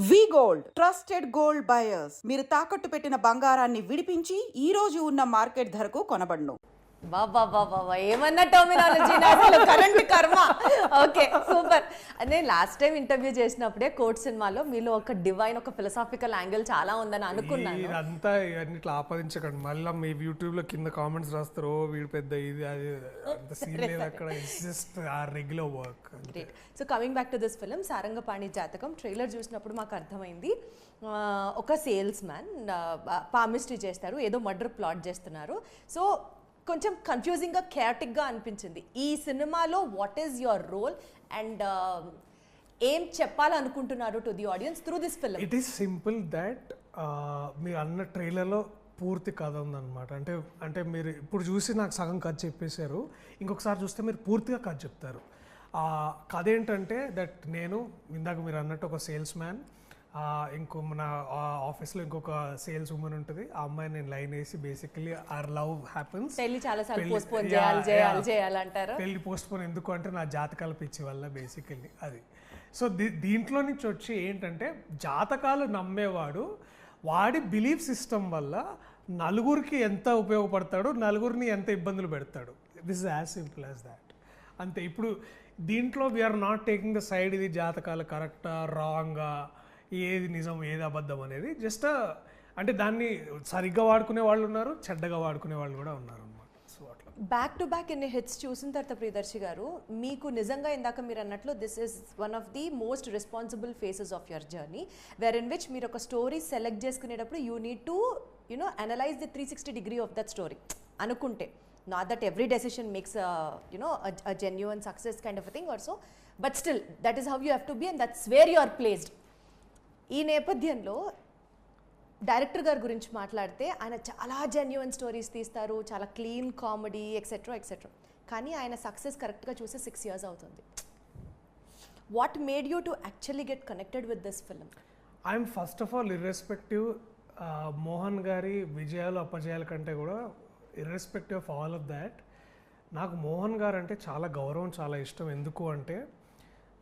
వి gold trusted gold buyers మీరు తాకట్టు పెట్టిన బంగారాన్ని విడిపించి ఈ రోజు ఉన్న మార్కెట్ ధరకు కొనబడును. బాబా ఏమన్నా టర్మినాలజీ అసలు కరెంట్ కర్మ. Okay, super. నేను లాస్ట్ టైం ఇంటర్వ్యూ చేసినప్పుడే కోర్ట్ సినిమాలో మీలో ఒక డివైన్, ఒక ఫిలసాఫికల్ యాంగిల్ చాలా ఉందని అనుకున్నాను. ఇదంతా ఇవన్నీ ఇట్లా ఆపాదించకండి. మళ్ళీ మీ యూట్యూబ్ లో కింద కామెంట్స్ రాస్తారు, వీడు పెద్ద ఇది అది అంత సీన్ లేదు అక్కడ. It's just our regular work. Great. So coming back to this film Sarangapani Jathakam, trailer చూసినప్పుడు మాకు అర్థమైంది ఒక సేల్స్ మ్యాన్ పామిస్ట్రీ చేస్తారు, ఏదో మర్డర్ ప్లాట్ చేస్తున్నారు. సో కొంచెం కన్ఫ్యూజింగ్గా కేయాటిక్గా అనిపించింది. ఈ సినిమాలో what is your role and ఏం చెప్పాలనుకుంటున్నారు to the audience through this film? It is simple that మీరు అన్న ట్రైలర్లో పూర్తి కథ ఉందన్నమాట. అంటే మీరు ఇప్పుడు చూసి నాకు సగం కథ చెప్పేశారు, ఇంకొకసారి చూస్తే మీరు పూర్తిగా కథ చెప్తారు. కథ ఏంటంటే దట్ నేను ఇందాక మీరు అన్నట్టు ఒక సేల్స్ మ్యాన్, ఇంకో మన ఆఫీస్లో ఇంకొక సేల్స్ ఉమెన్ ఉంటుంది. ఆ అమ్మాయి నేను లైన్ వేసి బేసికలీ ఆర్ లవ్ హ్యాపెన్స్. పెళ్లి పోస్ట్ పోన్ ఎందుకు అంటే నా జాతకాల పిచ్చి వల్ల బేసికల్లీ అది. సో దీంట్లో నుంచి వచ్చి ఏంటంటే జాతకాలు నమ్మేవాడు వాడి బిలీఫ్ సిస్టమ్ వల్ల నలుగురికి ఎంత ఉపయోగపడతాడు, నలుగురిని ఎంత ఇబ్బందులు పెడతాడు. This is as simple as that. అంతే. ఇప్పుడు దీంట్లో we're not taking the side ఇది జాతకాలు కరెక్టా రాంగా, ఏది నిజం ఏది అబద్ధం అనేది. జస్ట్ అంటే దాన్ని సరిగ్గా వాడుకునే వాళ్ళు ఉన్నారు, చెడ్డగా వాడుకునే వాళ్ళు కూడా ఉన్నారు అన్నమాట. సో అట్లా బ్యాక్ టు బ్యాక్ ఇన్ని హిట్స్ చూసిన తర్వాత ప్రియదర్శి గారు, మీకు నిజంగా ఇందాక మీరు అన్నట్లు this is one of the most responsible phases of your journey, where in which మీరు ఒక స్టోరీ సెలెక్ట్ చేసుకునేటప్పుడు you need to analyse the 360 degree of that story అనుకుంటే. Not that every decision makes a genuine success kind of a thing or so, but still that is how you have to be and that's where you are placed. ఈ నేపథ్యంలో director గారి గురించి మాట్లాడితే ఆయన చాలా genuine stories తీస్తారు, చాలా clean comedy etcetera etcetera. కానీ ఆయన సక్సెస్ కరెక్ట్గా చూసి 6 years అవుతుంది. What made you to actually get connected with this film? I'm first of all irrespective Mohan గారి విజయాలు అపజయాల కంటే కూడా irrespective of all of that, నాకు మోహన్ గారు అంటే చాలా గౌరవం, చాలా ఇష్టం. ఎందుకు అంటే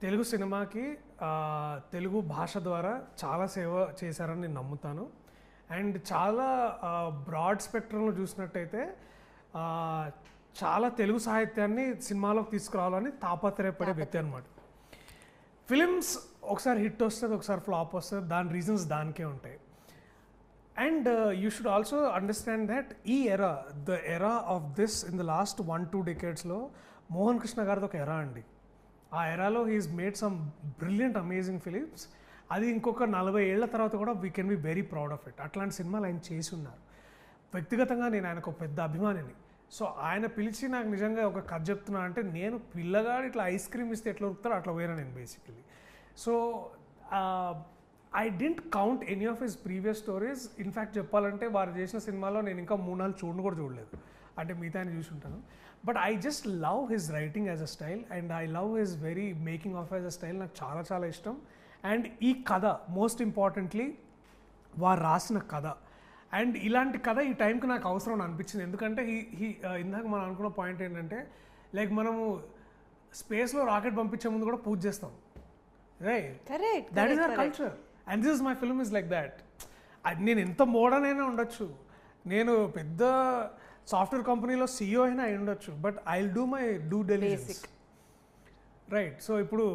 తెలుగు సినిమాకి తెలుగు భాష ద్వారా చాలా సేవ చేశారని నేను నమ్ముతాను. అండ్ చాలా బ్రాడ్ స్పెక్ట్రంలో చూసినట్టయితే చాలా తెలుగు సాహిత్యాన్ని సినిమాలోకి తీసుకురావాలని తాపత్రయపడే వ్యక్తి అనమాట. ఫిలిమ్స్ ఒకసారి హిట్ వస్తుంది, ఒకసారి ఫ్లాప్ వస్తుంది, దాని రీజన్స్ దానికే ఉంటాయి. And you should also understand that the era of this in the last 1-2 decades లో మోహన్ కృష్ణ గారిది ఒక ఎరా అండి. ఆ ఎరాలో he's made some brilliant amazing films. అది ఇంకొక 40 ఏళ్ల తర్వాత కూడా we can be very proud of it. అట్లాంటి సినిమాలు ఆయన చేసి ఉన్నారు. వ్యక్తిగతంగా నేను ఆయనకు పెద్ద అభిమానిని. సో ఆయన పిలిచి నాకు నిజంగా ఒక కథ చెప్తున్నా అంటే నేను పిల్లగాడు ఇట్లా ఐస్ క్రీమ్ ఇస్తే ఎట్లా ఉరుకుతారో అట్లా పోయినా నేను basically. So I didn't count any of his previous stories. In fact చెప్పాలంటే వారు చేసిన సినిమాలో నేను ఇంకా 3-4 కూడా చూడలేదు, అంటే మిగతా చూసి ఉంటాను. But I just love his writing as a style and I love his very making of as a style. నాకు చాలా చాలా ఇష్టం. అండ్ ఈ కథ మోస్ట్ ఇంపార్టెంట్లీ వారు రాసిన కథ, అండ్ ఇలాంటి కథ ఈ టైంకి నాకు అవసరం అని అనిపించింది. ఎందుకంటే ఇందాక మనం అనుకున్న పాయింట్ ఏంటంటే లైక్ మనము స్పేస్లో రాకెట్ పంపించే ముందు కూడా పూజ చేస్తాం, right? Correct. That is our culture and this is my film is like that. నేను ఎంత మోడర్న్ అయినా ఉండొచ్చు, నేను పెద్ద సాఫ్ట్వేర్ కంపెనీలో CEO అయినా అయి ఉండొచ్చు, but I will do my due diligence, right? So ఇప్పుడు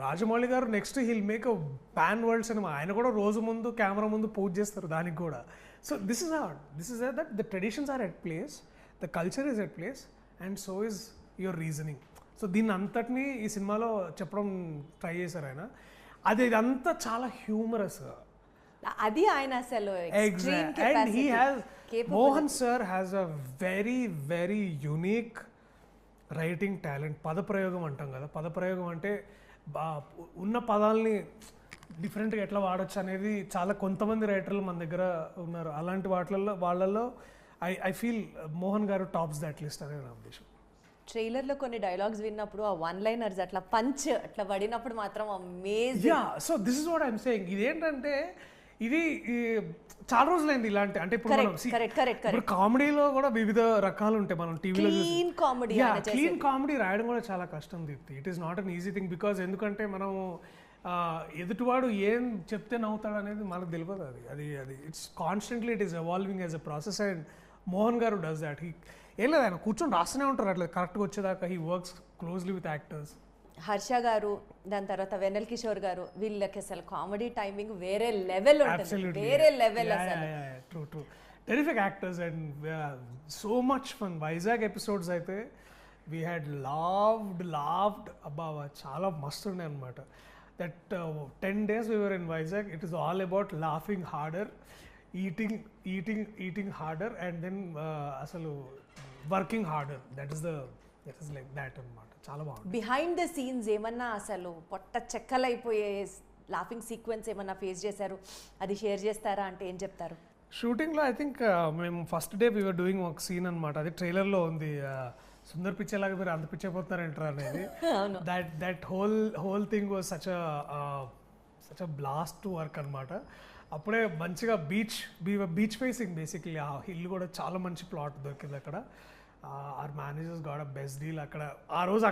రాజమౌళి గారు next hill make a pan world cinema. ఆయన కూడా రోజు ముందు కెమెరా ముందు పూజ చేస్తారు దానికి కూడా. So this is that the traditions are at place, the culture is at place and so is your reasoning. So దీన్ని అంతటినీ ఈ సినిమాలో చెప్పడం ట్రై చేశారు ఆయన. అది ఇదంతా చాలా హ్యూమరస్. అది ఆయన అసలు Mohan sir has a very very unique writing talent. పదప్రయోగం అంటాం కదా, పదప్రయోగం అంటే ఉన్న పదాలని డిఫరెంట్గా ఎట్లా వాడచ్చు అనేది చాలా కొంతమంది రైటర్లు మన దగ్గర ఉన్నారు. అలాంటి వాళ్ళల్లో ఐ ఫీల్ మోహన్ గారు టాప్స్ దట్ లిస్ట్ అనేది నా ఉద్దేశం. ట్రైలర్లో కొన్ని డైలాగ్స్ విన్నప్పుడు ఆ వన్ లైనర్స్ అట్లా పంచ్ అట్లా పడినప్పుడు మాత్రం amazing. Yeah, so this is what I'm saying. ఇదేంటంటే ఇది చాలా రోజులైంది ఇలాంటి, అంటే ఇప్పుడు మనం కామెడీలో కూడా వివిధ రకాలు ఉంటాయి. మనం టీవీలో క్లీన్ కామెడీ రాయడం కూడా చాలా కష్టం Deepthi. It is not an easy thing because ఎందుకంటే మనము ఎదుటివాడు ఏం చెప్తే నవ్వుతాడు అనేది మనకు తెలియదు. అది it's constantly it is evolving as a process. And Mohan గారు డస్ దాట్. ఏం లేదు, ఆయన కూర్చొని రాస్తూనే ఉంటారు అట్లా కరెక్ట్గా వచ్చేదాకా. He works closely with actors. Harsha గారు, దాని తర్వాత వెన్నెల కిషోర్ గారు, వీళ్ళకి అసలు కామెడీ టైమింగ్ వేరే లెవెల్ ఉంటుంది, వేరే లెవెల్ అసలు. True terrific actors and so much fun. Vizag episodes అయితే వీ హ్యాడ్ లావ్డ్ అబ్బా, చాలా మస్తు ఉండే అనమాట. That 10 days we were in Vizag, it is all about laughing harder, eating harder, and then asalu working harder. That is like that అనమాట. చాలా బాగుంది. Behind the scenes ఏమన్నా అసలు పొట్ట చెక్కలైపోయే లాఫింగ్ సీక్వెన్స్ ఏమన్నా ఫేస్ చేశారు, అది షేర్ చేస్తారా అంటే ఏం చెప్తారు? షూటింగ్లో ఐ థింక్ మేము ఫస్ట్ డే వీఆర్ డూయింగ్ ఒక సీన్ అనమాట. అది ట్రైలర్లో ఉంది. సుందర్ పిచ్చేలాగా మీరు అంత పిచ్చైపోతున్నారంటారు అనేది. That whole thing was such a blast to work అనమాట. అప్పుడే మంచిగా బీచ్ ఫేసింగ్ బేసిక్లీ. ఆ హిల్ కూడా చాలా మంచి ప్లాట్ దొరికింది అక్కడ. Our managers got a best deal. అక్కడ ఆ రోజు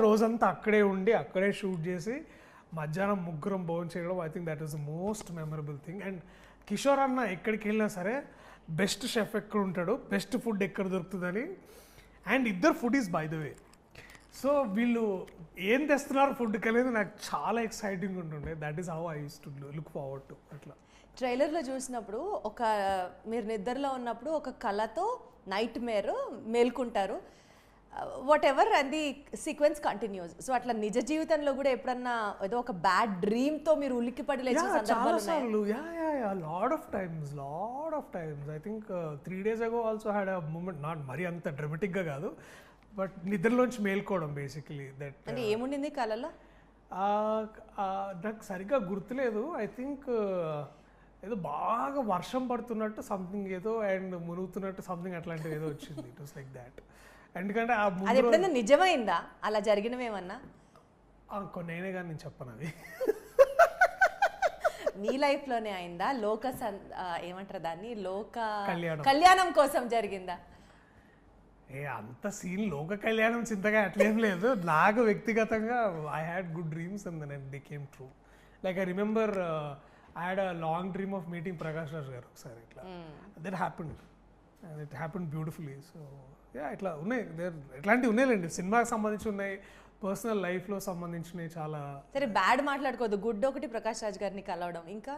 రోజంతా అక్కడే ఉండి అక్కడే షూట్ చేసి మధ్యాహ్నం ముగ్గురం భోజనం చేయడం, I think that is the most memorable thing. And Kishore అన్న ఎక్కడికి వెళ్ళినా సరే బెస్ట్ షెఫ్ ఎక్కడ ఉంటాడు, బెస్ట్ ఫుడ్ ఎక్కడ దొరుకుతుందని. అండ్ ఇద్దరు food is by the way. So వీళ్ళు ఏం తెస్తున్నారు ఫుడ్కి అనేది నాకు చాలా ఎక్సైటింగ్ ఉంటుండే. That is how I use to look forward to. అట్లా ట్రైలర్లో చూసినప్పుడు మీరు నిద్రలో ఉన్నప్పుడు ఒక కళతో నైట్ మేల్కుంటారు, whatever, and the sequence continues. సో అట్లా నిజ జీవితంలో కూడా ఎప్పుడన్నా ఏదో ఒక బ్యాడ్ డ్రీమ్తో మీరు ఉలిక్కిపడి లేచిన సందర్భాలు ఉన్నాయా? Lot of times. I think 3 days ago also had a moment, not మరీ అంత డ్రమాటిక్గా కాదు, బట్ నిద్రలోంచి మేల్కోవడం బేసిక్లీ. దట్ అంటే ఏముండింది కళలో? నాకు సరిగ్గా గుర్తులేదు. ఐ థింక్ ఏదో బాగా వర్షం పడుతున్నట్టు సంథింగ్ ఏదో, అండ్ మునుగుతున్నట్టు సంథింగ్ అట్లాంటిది ఏదో వచ్చింది. It was like that. ఎందుకంటే అది ఎప్పుడైనా నిజమైందా అలా జరిగినవేమన్నా? నేనే కానీ నేను చెప్పను అది. నీ లైఫ్లోనే అయిందా? ఏమంటారు దాన్ని, కళ్యాణం కోసం జరిగిందా? అంత సీన్ లోక కళ్యాణం చింతగా అట్లేం లేదు. నాకు వ్యక్తిగతంగా I had good dreams and then it became true. Like I remember I had a long dream of meeting Prakash Raj garu ఒకసారి. ఇట్లా that happened and it happened beautifully. So ఇట్లా ఉన్నాయి, ఇట్లాంటివి ఉన్నాయిలేండి. సినిమాకి సంబంధించి ఉన్నాయి, పర్సనల్ లైఫ్లో సంబంధించినవి చాలా. సరే, బ్యాడ్ మాట్లాడుకోవద్దు. గుడ్ ఒకటి ప్రకాష్ రాజ్ గారిని కలవడం, ఇంకా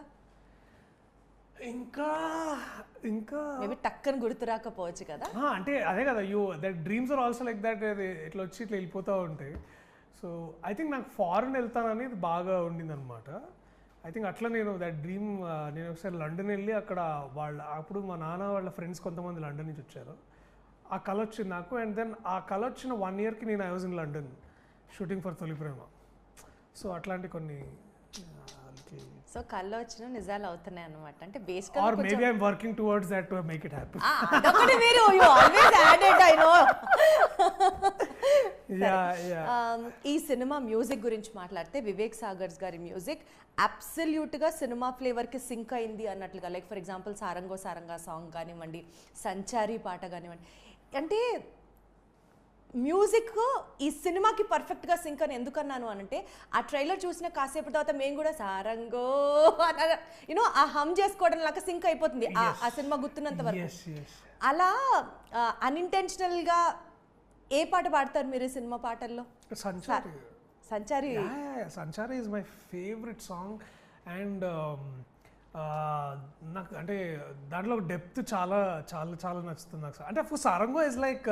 మేబీ టక్కని గుర్తు రాకపోవచ్చు కదా. అంటే అదే కదా, that dreams are also like that. ఇట్లా వచ్చి ఇట్లా వెళ్ళిపోతూ ఉంటాయి. సో ఐ థింక్ నాకు ఫారెన్ వెళ్తానని బాగా ఉండిందనమాట. ఐ థింక్ అట్లా నేను దట్ డ్రీమ్, నేను ఒకసారి లండన్ వెళ్ళి అక్కడ అప్పుడు మా నాన్న వాళ్ళ ఫ్రెండ్స్ కొంతమంది లండన్ నుంచి వచ్చారు. ఆ కళ వచ్చింది నాకు. అండ్ దెన్ ఆ కళ వచ్చిన 1 yearకి నేను I was in London shooting for తొలి ప్రేమ. సో అట్లాంటి కొన్ని. సో కళ్ళు వచ్చిన నిజాలు అవుతున్నాయి అన్నమాట. అంటే or maybe I'm working towards that to make it happen. అదొకటి మీరు you always added, I know. ఈ సినిమా మ్యూజిక్ గురించి మాట్లాడితే, వివేక్ సాగర్స్ గారి మ్యూజిక్ అబ్సల్యూట్గా సినిమా ఫ్లేవర్కి సింక్ అయింది అన్నట్లుగా. లైక్ ఫర్ ఎగ్జాంపుల్ సారంగో సారంగా సాంగ్ కానివ్వండి, సంచారి పాట కానివ్వండి. అంటే మ్యూజిక్ ఈ సినిమాకి పర్ఫెక్ట్గా సింక్ అని ఎందుకన్నాను అనంటే, ఆ ట్రైలర్ చూసిన కాసేపు తర్వాత మేము కూడా సారంగో యూనో ఆ హమ్ చేసుకోవడం లాగా సింక్ అయిపోతుంది ఆ సినిమా గుర్తున్నంత వరకు. అలా అన్ఇంటెన్షనల్గా ఏ పాట పాడతారు మీరు సినిమా పాటల్లో? Sanchari is my favourite song. And నాకు అంటే దాంట్లో డెప్త్ చాలా చాలా చాలా నచ్చుతుంది నాకు. అంటే సారంగో ఇస్ లైక్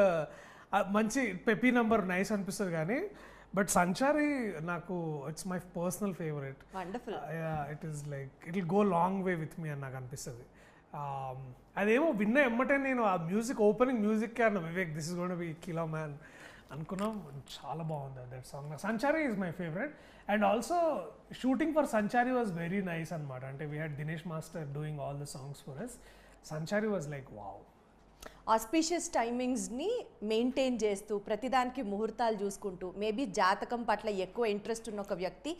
మంచి పెపీ నంబర్, నైస్ అనిపిస్తుంది కానీ, బట్ సంచారి నాకు it's my personal favourite. Wonderful. It is like it will go long way with me అని నాకు అనిపిస్తుంది. అదేమో విన్న ఎమ్మటే నేను ఆ మ్యూజిక్, ఓపెనింగ్ మ్యూజిక్కే అన్న Vivek this is gonna be killer man అనుకున్నాం. చాలా బాగుంది that song. Sanchari is my favourite. And also shooting for Sanchari was very nice అనమాట. అంటే we had Dinesh master doing all the songs for us. Sanchari was like wow. Auspicious టైమింగ్స్ని maintain చేస్తూ, ప్రతిదానికి ముహూర్తాలు చూసుకుంటూ, మేబీ జాతకం పట్ల ఎక్కువ ఇంట్రెస్ట్ ఉన్న ఒక వ్యక్తి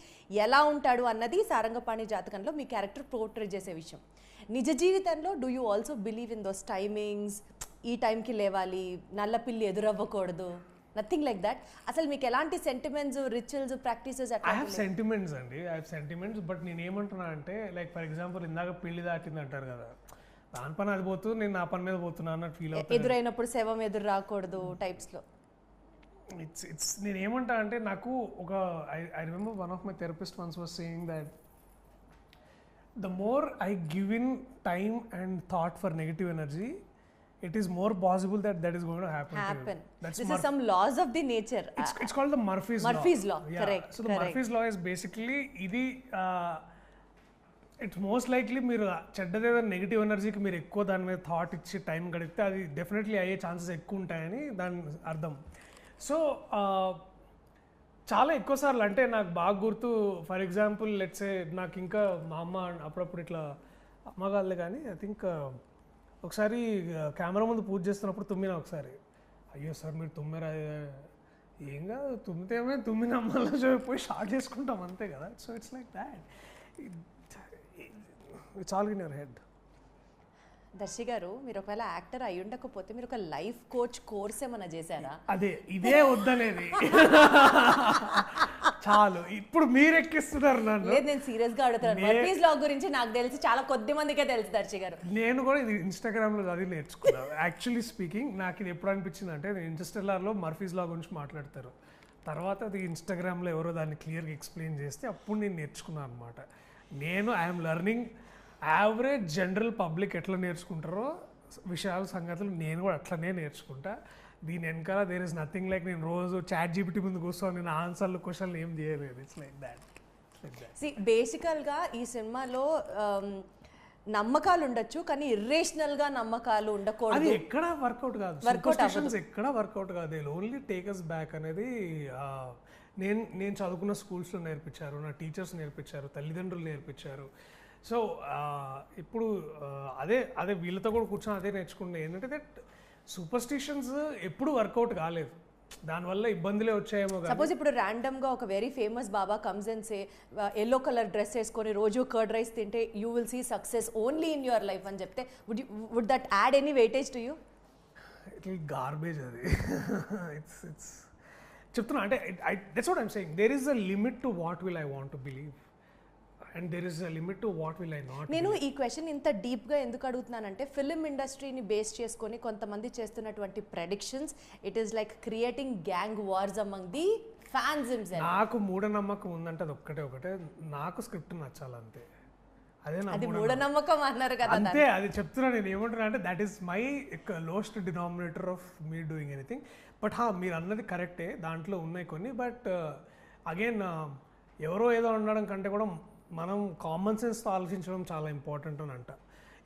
ఎలా ఉంటాడు అన్నది సారంగపాణి జాతకంలో మీ క్యారెక్టర్ పోర్ట్రే చేసే విషయం. నిజ జీవితంలో do you also believe in those timings? ఈ టైంకి లేవాలి, నల్లపిల్లి ఎదురవ్వకూడదు. Nothing like that. అసలు మీకు ఎలాంటి sentiments, rituals, practices I have sentiments అండి, ఐ హ్యావ్ సెంటిమెంట్స్. బట్ నేను ఏమంటున్నా అంటే లైక్ ఫర్ ఎగ్జాంపుల్ ఇందాక పెళ్లి దాటింది అంటారు కదా, దాని పని అది పోతుంది, నేను నా పని మీద పోతున్నా అన్నట్టు ఫీల్ అవుతుంది. ఎదురైనప్పుడు శవం ఎదురు రాకూడదు టైప్స్లో. ఇట్స్ నేను ఏమంటా అంటే నాకు ఒక I remember one of my therapist once was saying that the more I give in time and thought for negative energy, it is more possible that that is going to happen to you. This is some laws of the nature. It's called the Murphy's law. Yeah. Correct. So the Murphy's law is basically ఇది it's most likely మీరు చెడ్డదేదో negative ఎనర్జీకి మీరు ఎక్కువ దాని మీద thought ఇచ్చి time గడిపితే అది డెఫినెట్లీ అయ్యే ఛాన్సెస్ ఎక్కువ ఉంటాయని దాని అర్థం. సో చాలా ఎక్కువ సార్లు అంటే నాకు బాగా గుర్తు, ఫర్ ఎగ్జాంపుల్ లెట్సే నాకు ఇంకా మా అమ్మ అప్పుడప్పుడు ఇట్లా అమ్మ కాదులే కానీ ఐ థింక్ ఒకసారి కెమెరా ముందు పూజ చేస్తున్నప్పుడు తుమ్మినా ఒకసారి. అయ్యో సార్ మీరు తుమ్మారా, ఏం కాదు తుమ్మితే ఏమైనా తుమ్మిన అమ్మలో పోయి షార్ట్ చేసుకుంటాం అంతే కదా. So it's like that, it's all in your head. Darshi garu, మీరు ఒకవేళ యాక్టర్ అయి ఉండకపోతే మీరు ఒక లైఫ్ కోచ్ కోర్స్ ఏమైనా చేశారా? అదే ఇదే వద్దనేది చాలు, ఇప్పుడు మీరు ఎక్కిస్తున్నారు నన్ను. లేదు, నేను సీరియస్ గా అడుగుతాను. మర్ఫీస్ లా గురించి నాకు తెలిసి చాలా కొద్ది మందికే తెలుసు దర్శి గారు. నేను కూడా ఇది ఇన్స్టాగ్రామ్ లో చదివి నేర్చుకున్నాను. యాక్చువల్లీ స్పీకింగ్ నాకు ఇది ఎప్పుడు అనిపించింది అంటే, ఇంటర్స్టెల్లార్ లో మర్ఫీస్ లా గురించి మాట్లాడతారు, తర్వాత అది ఇన్స్టాగ్రామ్ లో ఎవరో దాన్ని క్లియర్గా ఎక్స్ప్లెయిన్ చేస్తే అప్పుడు నేను నేర్చుకున్నాను అనమాట. నేను I'm learning average general public ఎట్లా నేర్చుకుంటారో విషయాలు సంగతులు నేను కూడా అట్లనే నేర్చుకుంటా. దీని వెనకాల దేర్ ఇస్ నథింగ్ లైక్ నేను రోజు చాట్ జీపీటీ ముందు కూర్చొని నేను ఆన్సర్లు క్వశ్చన్లు ఏం చేయలేదు. It's like that. బేసికల్గా ఈ సినిమాలో నమ్మకాలు ఉండొచ్చు, కానీ ఇర్రేషనల్ గా నమ్మకాలు ఉండకూడదు. అది ఎక్కడ వర్కౌట్ కాదు, సూపర్స్టిషన్స్ ఎక్కడ వర్కౌట్ కాదు. They only take us back అనేది నేను చదువుకున్న స్కూల్స్లో నేర్పించారు, నా టీచర్స్ నేర్పించారు, తల్లిదండ్రులు నేర్పించారు. సో ఇప్పుడు అదే వీళ్ళతో కూడా కూర్చొని అదే నేర్చుకుంటే ఏంటంటే దట్ సూపర్స్టిషన్స్ ఎప్పుడు వర్కౌట్ కాలేదు, దానివల్ల ఇబ్బందులే వచ్చాయేమో. సపోజ్ ఇప్పుడు ర్యాండమ్ గా ఒక very famous baba comes and say yellow colour dress వేసుకొని రోజు కర్డ్ రైస్ తింటే you will see success only in your life అని చెప్తే would that add any weightage to you? It will garbage అది. ఇట్స్ చెప్తున్నా అంటే that's what I'm saying, there is a limit to what will I want to believe and there is a limit to what will I not. నేను ఈ question ఇంత డీప్గా ఎందుకు అడుగుతున్నానంటే, film ఇండస్ట్రీని base చేసుకొని కొంతమంది చేస్తున్నటువంటి predictions, it is like creating gang wars among the fans himself. నాకు మూఢనమ్మకం ఉందంటే అది ఒకటే నాకు స్క్రిప్ట్ నచ్చాలంతే, అది మూఢనమ్మకం అన్నారు కదా అంతే. అది చెప్తున్నా, నేను ఏమంటున్నా అంటే that is my lowest denominator of me doing anything. But మీరు అన్నది కరెక్టే, దాంట్లో ఉన్నాయి కొన్ని. బట్ అగైన్ ఎవరో ఏదో ఉండడం కంటే కూడా మనం కామన్ సెన్స్తో ఆలోచించడం చాలా ఇంపార్టెంట్ అని అంట.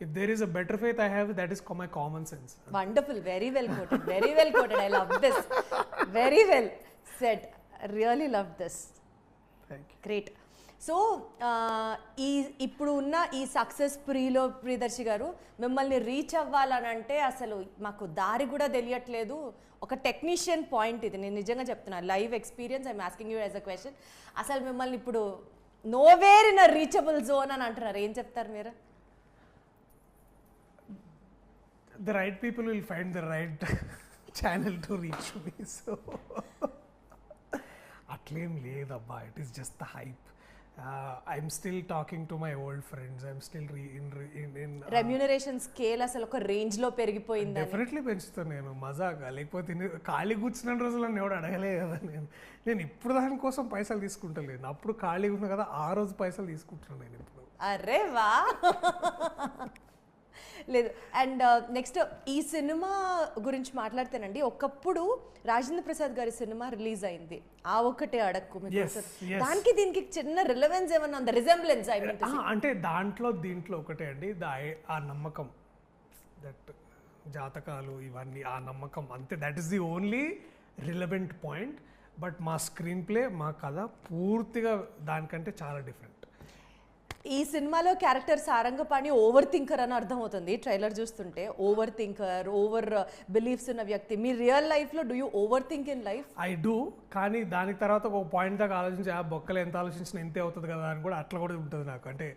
If there is a better faith I have, that is my common sense. Wonderful, very well quoted, very well quoted. I love this, very well said, really love this, great. So ఇప్పుడు ఉన్న ఈ success Priyadarshi గారు, మిమ్మల్ని reach అవ్వాలని అంటే అసలు మాకు దారి కూడా తెలియట్లేదు. ఒక టెక్నీషియన్ పాయింట్ ఇది, నేను నిజంగా చెప్తున్నాను, live experience. I'm asking you as a question. అసలు మిమ్మల్ని ఇప్పుడు nowhere in a reachable zone అని అంటున్నారు, ఏం చెప్తారు మీరు? The right people will find the right channel to reach me. So అట్లేం లేదబ్బా, it is just the hype. I'm still talking to my old friends. I'm still in remuneration scale అసలు ఒక range లో పెరిగిపోయింది. డెఫినెట్లీ పెంచుతాను నేను, మజాగా. లేకపోతే ఖాళీ కూర్చున్న రోజుల్లో ఎవడు అడగలే కదా. నేను ఇప్పుడు దానికోసం పైసలు తీసుకుంటలేను, అప్పుడు ఖాళీగా ఉన్నా కదా ఆ రోజు పైసలు తీసుకుంటున్నాను నేను ఇప్పుడు. అరే వా, లేదు. అండ్ నెక్స్ట్ ఈ సినిమా గురించి మాట్లాడితేనండి, ఒకప్పుడు రాజేంద్ర ప్రసాద్ గారి సినిమా రిలీజ్ అయింది, ఆ ఒక్కటే అడక్కు. దానికి దీనికి చిన్న రిలవెన్స్ ఏమన్నా ఉందా, రిజెంబ్లెన్స్? అంటే దీంట్లో ఒకటే అండి, ఆ నమ్మకం, దట్ జాతకాలు ఇవన్నీ ఆ నమ్మకం అంతే, that is the only relevant point. But మా స్క్రీన్ ప్లే, మా కథ పూర్తిగా దానికంటే చాలా డిఫరెంట్. ఈ సినిమాలో క్యారెక్టర్ సారంగపాణి ఓవర్ థింకర్ అని అర్థమవుతుంది ట్రైలర్ చూస్తుంటే. ఓవర్ థింకర్, ఓవర్ బిలీఫ్స్ ఉన్న వ్యక్తి. మీ రియల్ లైఫ్లో do you over think in life? I do, కానీ దానికి తర్వాత ఒక పాయింట్ దాకా ఆలోచించి ఆ బొక్కలు ఎంత ఆలోచించినా ఇంతే అవుతుంది కదా అని కూడా అట్లా కూడా ఉంటుంది నాకు. అంటే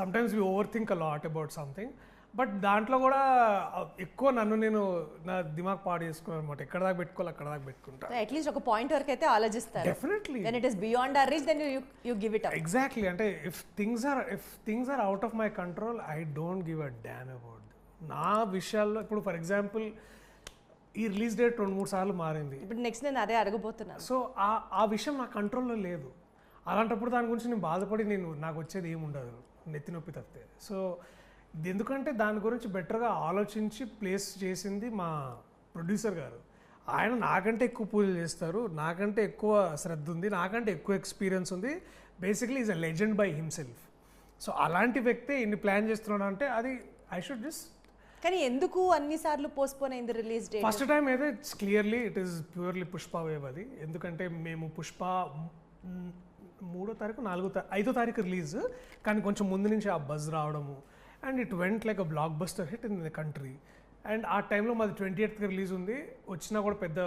sometimes we over think a lot about something, but దాంట్లో కూడా ఎక్కువ నన్ను నేను నా దిమాగ్ పాడు చేసుకున్నాను అనమాట. ఎక్కడ దాకా పెట్టుకోవాలి అక్కడ దాకా పెట్టుకుంటా. అట్లీస్ట్ ఒక పాయింట్ వరకు అయితే ఆలోచిస్తారు. Definitely when it is beyond our reach then you give it up. Exactly. అంటే if things are out of my control I don't give a damn about. నా విషయాల్లో ఇప్పుడు ఫర్ ఎగ్జాంపుల్ ఈ రిలీజ్ డేట్ 2-3 సార్లు మారింది. ఇప్పుడు నెక్స్ట్ నేను అదే అడగబోతున్నాను. సో ఆ విషయం నా కంట్రోల్లో లేదు. అలాంటప్పుడు దాని గురించి నేను బాధపడి నాకు వచ్చేది ఏముండదు, నెత్తి నొప్పి తప్పితే. సో ఎందుకంటే దాని గురించి బెటర్గా ఆలోచించి ప్లేస్ చేసింది మా ప్రొడ్యూసర్ గారు. ఆయన నాకంటే ఎక్కువ పూజలు చేస్తారు, నాకంటే ఎక్కువ శ్రద్ధ ఉంది, నాకంటే ఎక్కువ ఎక్స్పీరియన్స్ ఉంది. Basically is a legend by himself. So అలాంటి వ్యక్తి ఇన్ని ప్లాన్ చేస్తున్నాడు అంటే అది ఐ షుడ్ జస్ట్. కానీ ఎందుకు అన్నిసార్లు పోస్ట్పోన్ అయింది రిలీజ్ డేట్? ఫస్ట్ టైం అయితే it's clearly it is purely Pushpa wave అది. ఎందుకంటే మేము పుష్ప 3వ తారీఖు 5వ తారీఖు రిలీజ్, కానీ కొంచెం ముందు నుంచి ఆ బజ్ రావడము and it went like a block buster hit in the country. And ఆ టైంలో మాది 28th రిలీజ్ ఉంది, వచ్చినా కూడా పెద్ద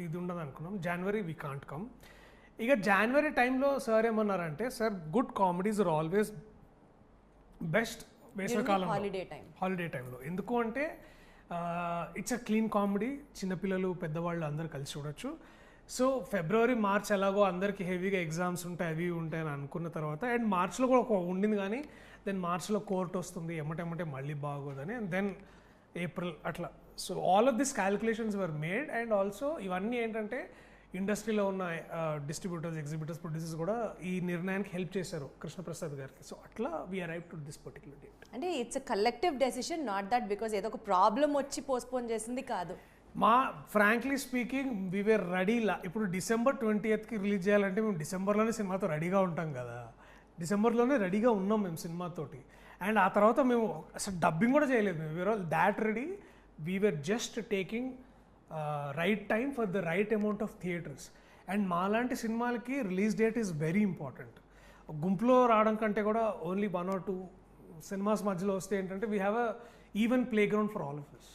ఇది ఉండదు అనుకున్నాం. జనవరి వీ కాంట్ కమ్. ఇక జనవరి టైంలో సార్ ఏమన్నారంటే, sir good comedies are always best వేసవికాలం హాలిడే టైంలో. ఎందుకు అంటే ఇట్స్ అ క్లీన్ కామెడీ, చిన్నపిల్లలు పెద్దవాళ్ళు అందరు కలిసి చూడొచ్చు. సో ఫిబ్రవరి మార్చ్ ఎలాగో అందరికి హెవీగా ఎగ్జామ్స్ ఉంటాయి అవి ఉంటాయి అని అనుకున్న తర్వాత, అండ్ మార్చ్లో కూడా ఒక ఉండింది కానీ దెన్ మార్చ్లో కోర్ట్ వస్తుంది, ఎమ్మటెమ్మటే మళ్ళీ బాగోదని, అండ్ దెన్ ఏప్రిల్ అట్లా. So all of this calculations were made. And also ఇవన్నీ ఏంటంటే ఇండస్ట్రీలో ఉన్న డిస్ట్రిబ్యూటర్స్, ఎగ్జిబిటర్స్, ప్రొడ్యూసర్స్ కూడా ఈ నిర్ణయానికి హెల్ప్ చేశారు కృష్ణప్రసాద్ గారికి. సో అట్లా we arrive to this particular date. అంటే it's a collective decision, not that because ఏదో ఒక ప్రాబ్లం వచ్చి పోస్ట్పోన్ చేసింది కాదు. Frankly speaking we were ready. ఇప్పుడు డిసెంబర్ 20th రిలీజ్ చేయాలంటే మేము డిసెంబర్లోనే సినిమాతో రెడీగా ఉంటాం కదా. డిసెంబర్లోనే రెడీగా ఉన్నాం మేము సినిమాతోటి. అండ్ ఆ తర్వాత మేము అసలు డబ్బింగ్ కూడా చేయలేదు. మేము we're all that ready. We were just taking right time for the right amount of theatres. And మాలాంటి సినిమాలకి release date is very important. గుంపులో రావడం కంటే కూడా ఓన్లీ 1 or 2 సినిమాస్ మధ్యలో వస్తే ఏంటంటే we have a even play ground for all of us.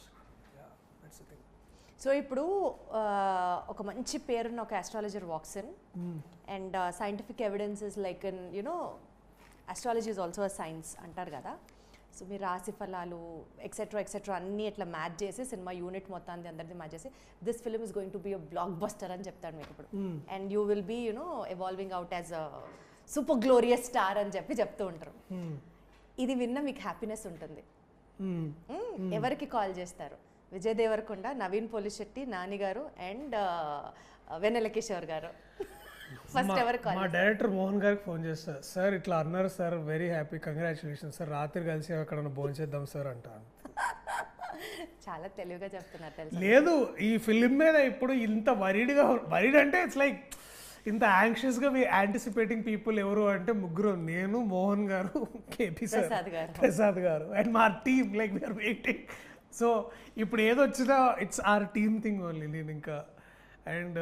So ఇప్పుడు ఒక మంచి పేరున్న ఒక astrologer walks in and scientific evidence is like in you know astrology is also a science అంటారు కదా. సో మీరు రాశి ఫలాలు ఎక్సెట్రా అన్నీ ఇట్లా మ్యాచ్ చేసి సినిమా యూనిట్ మొత్తాన్ని అందరిది మ్యాచ్ చేసి this film is going to be a blockbuster అని చెప్తాడు మీకు ఇప్పుడు. And you will be you know evolving out as a super glorious star అని చెప్తూ ఉంటారు. ఇది విన్న మీకు హ్యాపీనెస్ ఉంటుంది. ఎవరికి కాల్ చేస్తారు? విజయ్ దేవరకొండ, నవీన్ పోలిశెట్టి, నాని గారు అండ్ వెన్నెల కిషోర్ గారు. ఫస్ట్ ఎవరు కాల్? మా డైరెక్టర్ మోహన్ గారికి ఫోన్ చేస్తారు. సార్ ఇట్లా అన్నారు sir, very happy, congratulation sir, రాత్రి కలిసి ఎక్కడన్నా భోజనం చేద్దాం సార్ అంటాను. చాలా తెలివిగా చెప్తున్నారు తెలుసు. లేదు, ఈ ఫిలిం మీద ఇప్పుడు ఇంత వరీడ్ అంటే ఇట్స్ లైక్ ఇంత యాంగ్షియస్గా యాంటిసిపేటింగ్ పీపుల్ ఎవరు అంటే ముగ్గురు, నేను, మోహన్ గారు, కేపీ ప్రసాద్ గారు అండ్ మా team. Like we're waiting. So ఇప్పుడు ఏదొచ్చినా it's our team thing only. నేను ఇంకా అండ్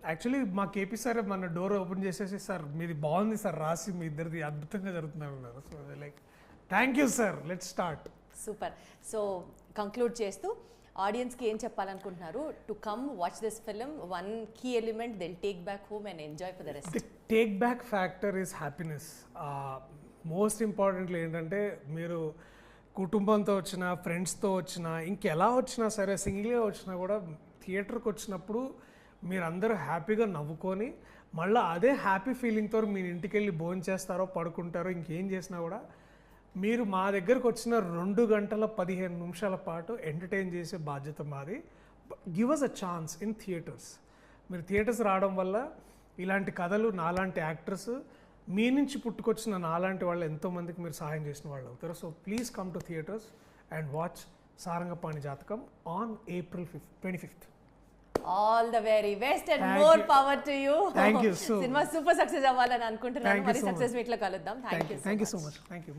యాక్చువల్లీ మా కేపీ సార్ మన డోర్ ఓపెన్ చేసేసి, సార్ మీది బాగుంది సార్ రాసి, మీ ఇద్దరిది అద్భుతంగా జరుగుతున్నారు అన్నారు. So like thank you sir, let's start. Super. So conclude చేస్తూ ఆడియన్స్కి ఏం చెప్పాలనుకుంటున్నారు? To come watch this film, one key element they'll take back home and enjoy for the rest. The take back factor is happiness. Most importantly ఏంటంటే మీరు కుటుంబంతో వచ్చినా, ఫ్రెండ్స్తో వచ్చినా, ఇంకెలా వచ్చినా సరే, సింగిల్గా వచ్చినా కూడా థియేటర్కి వచ్చినప్పుడు మీరందరూ హ్యాపీగా నవ్వుకొని మళ్ళీ అదే హ్యాపీ ఫీలింగ్తో మీరు ఇంటికి వెళ్ళి భోజనం చేస్తారో, పడుకుంటారో, ఇంకేం చేసినా కూడా మీరు మా దగ్గరకు వచ్చిన 2 గంటల 15 నిమిషాల పాటు ఎంటర్టైన్ చేసే బాధ్యత మాది. Give us a chance in theatres. మీరు థియేటర్స్ రావడం వల్ల ఇలాంటి కథలు, నాలాంటి యాక్టర్స్, మీ నుంచి పుట్టుకొచ్చిన నాలాంటి వాళ్ళు ఎంతోమందికి మీరు సహాయం చేసిన వాళ్ళు అవుతారు. So please come to theatres and watch Sarangapani Jatakam on April 25th. All the very best and more power to you. Thank you. సినిమా సూపర్ సక్సెస్ అవ్వాలని అనుకుంటున్నాను. మరి సక్సెస్ మీట్లో కలుద్దాం. Thank you so much. Thank you.